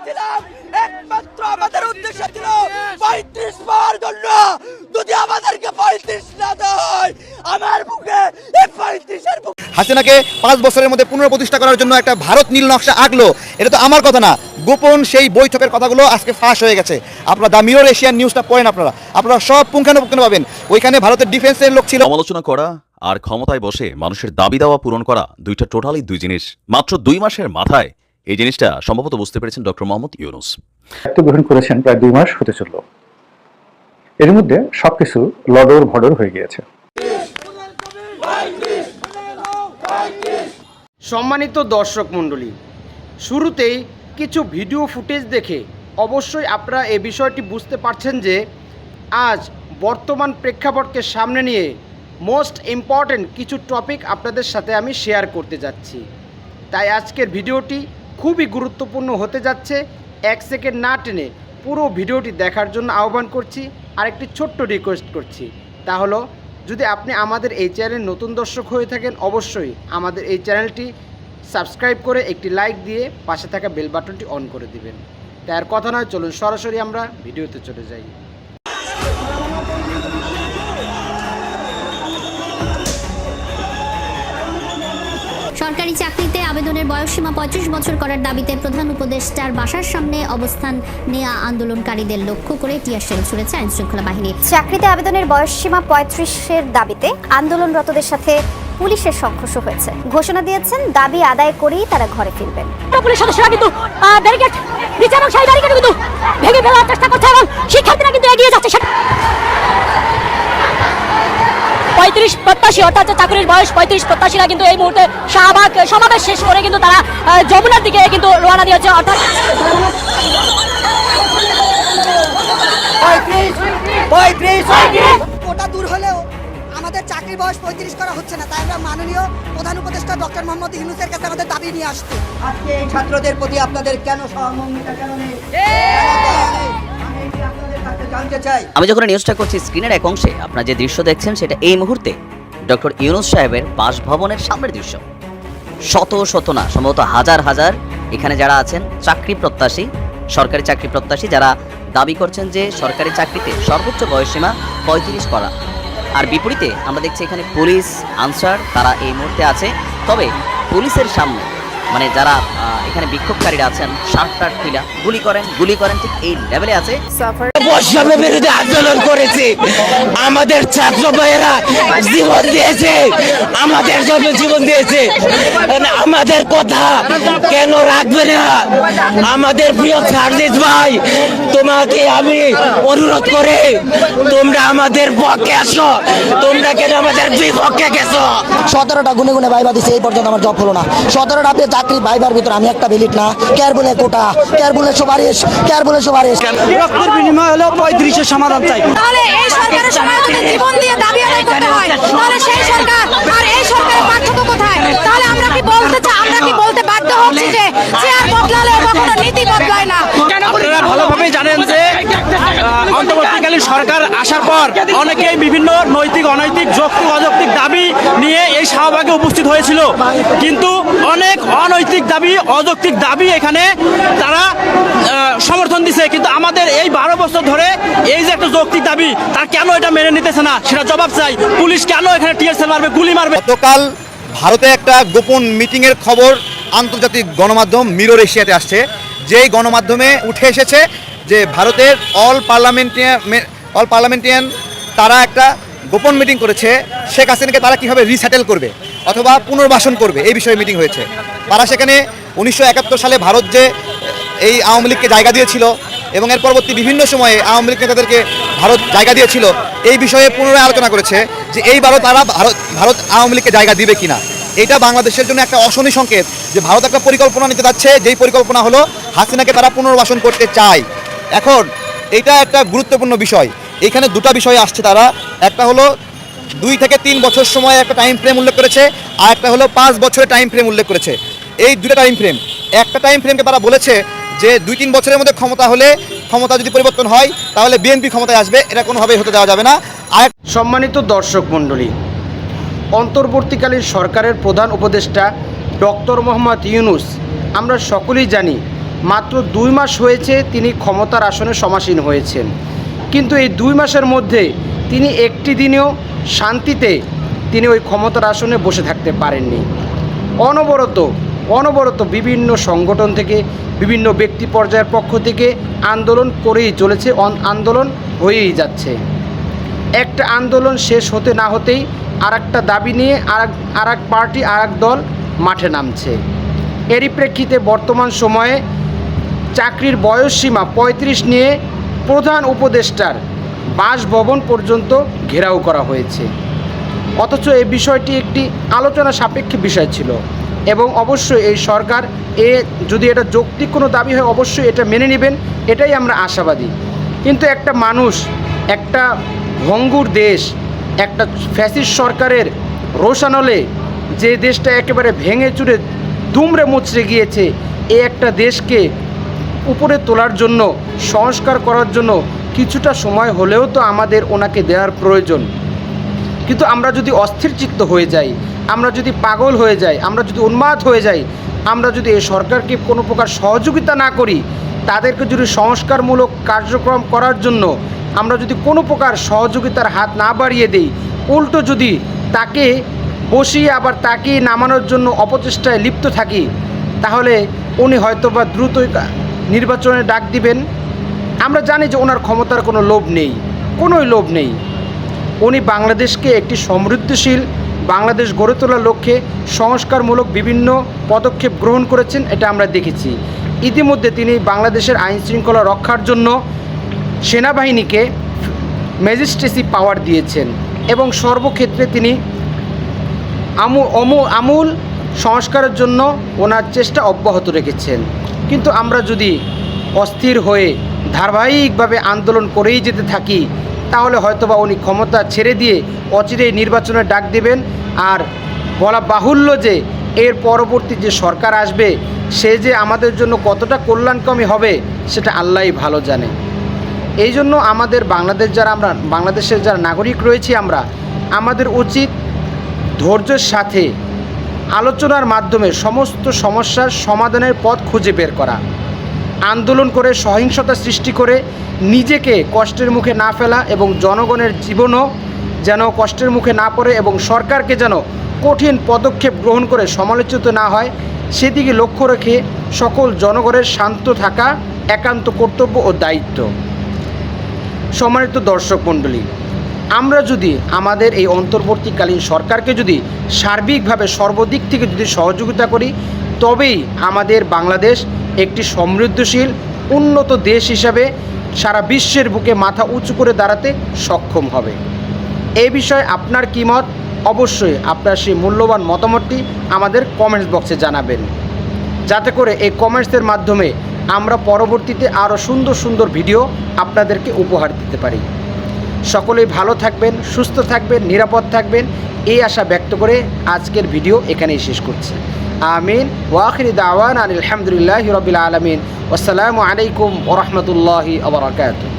করেছিলাম একমাত্র আমাদের উদ্দেশ্য ছিল 35 পাওয়ার জন্য। যদি আমাদেরকে 35 না দেয়, আমার বুকে এই 35-এর বুকে হাসিনাকে 5 বছরের মধ্যে পুনঃপ্রতিষ্ঠা করার জন্য একটা ভারত নীল নকশা আঁকলো। এটা তো আমার কথা না, গোপন সেই বৈঠকের কথাগুলো আজকে ফাঁস হয়ে গেছে। আপনারা দ্য মিরর এশিয়ান নিউজটা পড়েন, আপনারা সব পুঙ্খানুপুঙ্খানু পাবেন। ওইখানে ভারতের ডিফেন্সের লোক ছিল। সমালোচনা করা আর ক্ষমতায় বসে মানুষের দাবি দাওয়া পূরণ করা দুইটা টোটালি দুই জিনিস। মাত্র 2 মাসের মাথায় এই জিনিসটা সম্ভবত বুঝতে পেরেছেন ডক্টর মোহাম্মদ ইউনূস। দায়িত্ব গ্রহণ করেছেন প্রায় 2 মাস হতে চলল। এর মধ্যে সবকিছু লডর ভডর হয়ে গিয়েছে। সম্মানিত দর্শক মণ্ডলী, শুরুতেই কিছু ভিডিও ফুটেজ দেখে অবশ্যই আপনারা এই বিষয়টি বুঝতে পারছেন যে আজ বর্তমান প্রেক্ষাপটকে সামনে নিয়ে মোস্ট ইম্পর্ট্যান্ট কিছু টপিক আপনাদের সাথে আমি শেয়ার করতে যাচ্ছি। তাই আজকের ভিডিওটি খুবই গুরুত্বপূর্ণ হতে যাচ্ছে। 1 সেকেন্ড না টেনে পুরো ভিডিওটি দেখার জন্য আহ্বান করছি। আর একটি ছোট্ট রিকোয়েস্ট করছি, তা হলো যদি আপনি আমাদের এই চ্যানেল নতুন দর্শক হয়ে থাকেন, অবশ্যই আমাদের এই চ্যানেলটি সাবস্ক্রাইব করে একটি লাইক দিয়ে পাশে থাকা বেল বাটনটি অন করে দিবেন। তাই আর কথা নয়, চলুন সরাসরি আমরা ভিডিওতে চলে যাই। সরকারি চাকরিতে আবেদনের বয়সসীমা 35 বছর করার দাবিতে প্রধান উপদেষ্টার বাসার সামনে অবস্থান নেওয়া আন্দোলনকারীদের লক্ষ্য করে টিয়ার শেল ছুড়েছে আইনশৃঙ্খলা বাহিনী। চাকরিতে আবেদনের বয়সসীমা 35-এর দাবিতে আন্দোলনরতদের সাথে পুলিশের সংঘর্ষ হয়েছে। ঘোষণা দিয়েছেন দাবি আদায় করেই তারা ঘরে ফিরবেন। পুলিশ সদস্যরা কিন্তু ব্যারিকেড নিচে এবং সেই ব্যারিকেড কিন্তু ভেঙে ফেলার চেষ্টা করছে এবং শিক্ষার্থীরা কিন্তু এগিয়ে যাচ্ছে। 35 প্রত্যাশী, অর্থাৎ চাকরির বয়স 35 প্রত্যাশীরা কিন্তু এই মুহূর্তে শাহবাগ সমাবেশ শেষ করে কিন্তু তারা যমুনার দিকে কিন্তু রওনা দিয়েছে। অর্থাৎ কোটা দূর হলেও আমাদের চাকরির বয়স 35 করা হচ্ছে না। তাই আমরা মাননীয় প্রধান উপদেষ্টা ডক্টর মোহাম্মদ ইউনূসের কাছে আমাদের দাবি নিয়ে আসছি। আজকে এই ছাত্রদের প্রতি আপনাদের কেন সহমর্মিতা, কেন নেই, জানতে চাই। আমি যখন নিউজটা করছি, স্ক্রিনের এক অংশে আপনারা যে দৃশ্য দেখছেন সেটা এই মুহূর্তে ডক্টর ইউনূস সাহেবের বাসভবনের সামনের দৃশ্য। শত শত না, সম্ভবত হাজার হাজার এখানে যারা আছেন চাকরি প্রত্যাশী, সরকারি চাকরি প্রত্যাশী, যারা দাবি করছেন যে সরকারি চাকরিতে সর্বোচ্চ বয়সসীমা 35 করা। আর বিপরীতে আমরা দেখছি এখানে পুলিশ আনসার তারা এই মুহূর্তে আছে। তবে পুলিশের সামনে মানে যারা এখানে বিক্ষোভকারীরা আছেন শার্ট টার্ট খুলে গুলি করেন ঠিক এই লেভেলে আছে। বৈষম্যের বিরুদ্ধে আন্দোলন করেছি, আমাদের ছাত্র ভাইয়েরা জীবন দিয়েছে, আমাদের জন্য জীবন দিয়েছে। আমাদের কথা কেন রাখবে না? আমাদের প্রিয় সার্জিস ভাই, তোমাকে আমি অনুরোধ করে তোমরা আমাদের পক্ষে আসো, তোমরা কেন আমাদের বিপক্ষে গেছো? 17টা গুনে গুনে ভাইবা দিছে, এই পর্যন্ত আমার জব হলো না। 17টা আপনি চাকরি ভাইবার ভিতরে আমি একটা ভ্যালিড না। কেয়ার বলে কোটা, কেয়ার বলে সুপারিশ, কেয়ার বলে সুপারিশ। রক্তের বিনিময় হলো 35-এর সমাধান চাই। তাহলে এই সরকারের সময় যদি জীবন দিয়ে দাবি আদায় করতে হয়, তাহলে সেই সরকার আর এই সরকারের পার্থক্য কোথায়? তাহলে আমরা কি বলতে বাধ্য হচ্ছি যে চেয়ার বদলালে কখনো নীতি বদলায় না? আপনারা ভালোভাবে জানেন যে অন্তর্বর্তীকালীন সরকার আসার পর অনেকেই বিভিন্ন নৈতিক অনৈতিক যৌক্তিক অযৌক্তিক দাবি নিয়ে এই শাহবাগে উপস্থিত হয়েছিল, কিন্তু অনেক অনৈতিক দাবি অযৌক্তিক দাবি এখানে তারা সমর্থন দিছে। কিন্তু আমাদের এই 12 বছর ধরে এই যে একটা যৌক্তিক দাবি, তার কেন এটা মেনে নিতেছে না সেটা জবাব চাই। পুলিশ কেন এখানে টিয়ার সেল মারবে, গুলি মারবে? গতকাল ভারতে একটা গোপন মিটিংয়ের খবর আন্তর্জাতিক গণমাধ্যম মিরর এশিয়াতে আসছে, যেই গণমাধ্যমে উঠে এসেছে যে ভারতের অল পার্লামেন্টারিয়ান তারা একটা গোপন মিটিং করেছে। শেখ হাসিনাকে তারা কীভাবে রিসেটেল করবে অথবা পুনর্বাসন করবে এই বিষয়ে মিটিং হয়েছে। তারা সেখানে 1971 সালে ভারত যে এই আওয়ামী লীগকে জায়গা দিয়েছিল এবং এর পরবর্তী বিভিন্ন সময়ে আওয়ামী লীগ নেতাদেরকে ভারত জায়গা দিয়েছিল, এই বিষয়ে পুনরায় আলোচনা করেছে যে এইবারও তারা ভারত আওয়ামী লীগকে জায়গা দিবে কিনা। এটা বাংলাদেশের জন্য একটা অশনি সংকেত যে ভারত একটা পরিকল্পনা নিতে যাচ্ছে, যেই পরিকল্পনা হলো হাসিনাকে তারা পুনর্বাসন করতে চায়। এখন এটা একটা গুরুত্বপূর্ণ বিষয়। এখানে দুটো বিষয় আসছে তারা, একটা হলো 2 থেকে 3 বছর সময় একটা টাইম ফ্রেম উল্লেখ করেছে, আর একটা হলো 5 বছরের টাইম ফ্রেম উল্লেখ করেছে। এই দুটো টাইম ফ্রেম, একটা টাইম ফ্রেমকে তারা বলেছে যে 2-3 বছরের মধ্যে ক্ষমতা যদি পরিবর্তন হয় তাহলে বিএনপি ক্ষমতায় আসবে, এটা কোনোভাবেই হতে দেওয়া যাবে না। আর সম্মানিত দর্শক মণ্ডলী, অন্তর্বর্তীকালীন সরকারের প্রধান উপদেষ্টা ডক্টর মোহাম্মদ ইউনূস, আমরা সকলেই জানি মাত্র 2 মাস হয়েছে তিনি ক্ষমতার আসনে সমাসীন হয়েছেন, কিন্তু এই 2 মাসের মধ্যে তিনি একটি দিনেও শান্তিতে তিনি ওই ক্ষমতার আসনে বসে থাকতে পারেননি। অনবরত বিভিন্ন সংগঠন থেকে, বিভিন্ন ব্যক্তি পর্যায়ের পক্ষ থেকে আন্দোলন করেই চলেছে, আন্দোলন হয়েই যাচ্ছে। একটা আন্দোলন শেষ হতে না হতেই আরেকটা দাবি নিয়ে আর এক পার্টি, আর এক দল মাঠে নামছে। এরই প্রেক্ষিতে বর্তমান সময়ে চাকরির বয়সসীমা 35 নিয়ে প্রধান উপদেষ্টার বাসভবন পর্যন্ত ঘেরাও করা হয়েছে। অথচ এই বিষয়টি একটি আলোচনা সাপেক্ষ বিষয় ছিল এবং অবশ্যই এই সরকার যদি এটা যৌক্তিক কোনো দাবি হয় অবশ্যই এটা মেনে নেবেন, এটাই আমরা আশাবাদী। কিন্তু একটা মানুষ, একটা ভঙ্গুর দেশ, একটা ফ্যাসিস্ট সরকারের রোষানলে যে দেশটা একেবারে ভেঙে চুরে দুমড়ে মুচড়ে গিয়েছে, এই একটা দেশকে উপরে তোলার জন্য, সংস্কার করার জন্য কিছুটা সময় হলেও তো আমাদের ওনাকে দেওয়ার প্রয়োজন। কিন্তু আমরা যদি অস্থির চিত্ত হয়ে যাই, আমরা যদি পাগল হয়ে যাই, আমরা যদি উন্মাদ হয়ে যাই, আমরা যদি এই সরকারকে কোনো প্রকার সহযোগিতা না করি, তাদেরকে যদি সংস্কারমূলক কার্যক্রম করার জন্য আমরা যদি কোনো প্রকার সহযোগিতার হাত না বাড়িয়ে দিই, উল্টো যদি তাকে বসিয়ে আবার তাকে নামানোর জন্য অপচেষ্টায় লিপ্ত থাকি, তাহলে উনি হয়তোবা দ্রুতই নির্বাচনে ডাক দিবেন। আমরা জানি যে ওনার ক্ষমতার কোনো লোভ নেই, কোনোই লোভ নেই। উনি বাংলাদেশকে একটি সমৃদ্ধশীল বাংলাদেশ গড়ে তোলার লক্ষ্যে সংস্কারমূলক বিভিন্ন পদক্ষেপ গ্রহণ করেছেন, এটা আমরা দেখেছি। ইতিমধ্যে তিনি বাংলাদেশের আইন শৃঙ্খলা রক্ষার জন্য সেনাবাহিনীকে ম্যাজিস্ট্রেসি পাওয়ার দিয়েছেন এবং সর্বক্ষেত্রে তিনি আমূল সংস্কারের জন্য ওনার চেষ্টা অব্যাহত রেখেছেন। কিন্তু আমরা যদি অস্থির হয়ে ধারাবাহিকভাবে আন্দোলন করেই যেতে থাকি, তাহলে হয়তোবা উনি ক্ষমতা ছেড়ে দিয়ে অচিরেই নির্বাচনে ডাক দেবেন। আর বলা বাহুল্য যে এর পরবর্তী যে সরকার আসবে সে যে আমাদের জন্য কতটা কল্যাণকামী হবে সেটা আল্লাহই ভালো জানে। এই জন্য আমাদের বাংলাদেশের যারা নাগরিক রয়েছি আমাদের উচিত ধৈর্যের সাথে আলোচনার মাধ্যমে সমস্ত সমস্যার সমাধানের পথ খুঁজে বের করা। আন্দোলন করে সহিংসতা সৃষ্টি করে নিজেকে কষ্টের মুখে না ফেলা এবং জনগণের জীবনও যেন কষ্টের মুখে না পড়ে এবং সরকারকে যেন কঠিন পদক্ষেপ গ্রহণ করে সমালোচিত না হয়, সেদিকে লক্ষ্য রেখে সকল জনগণের শান্ত থাকা একান্ত কর্তব্য ও দায়িত্ব। সম্মানিত দর্শক মণ্ডলী, আমরা যদি আমাদের এই অন্তর্বর্তীকালীন সরকারকে যদি সার্বিকভাবে সর্বদিক থেকে যদি সহযোগিতা করি, তবেই আমাদের বাংলাদেশ একটি সমৃদ্ধশীল উন্নত দেশ হিসাবে সারা বিশ্বের বুকে মাথা উঁচু করে দাঁড়াতে সক্ষম হবে। এই বিষয়ে আপনার কী মত? অবশ্যই আপনার সেই মূল্যবান মতামতটি আমাদের কমেন্টস বক্সে জানাবেন, যাতে করে এই কমেন্টসের মাধ্যমে আমরা পরবর্তীতে আরও সুন্দর সুন্দর ভিডিও আপনাদেরকে উপহার দিতে পারি। সকলেই ভালো থাকবেন, সুস্থ থাকবেন, নিরাপদ থাকবেন, এই আশা ব্যক্ত করে আজকের ভিডিও এখানেই শেষ করছি। আমিন ওয়া আখিরি দাওয়ানা আলহামদুলিল্লাহি রাব্বিল আলামিন। আসসালামু আলাইকুম ওয়া রাহমাতুল্লাহি ওয়া বারাকাতুহু।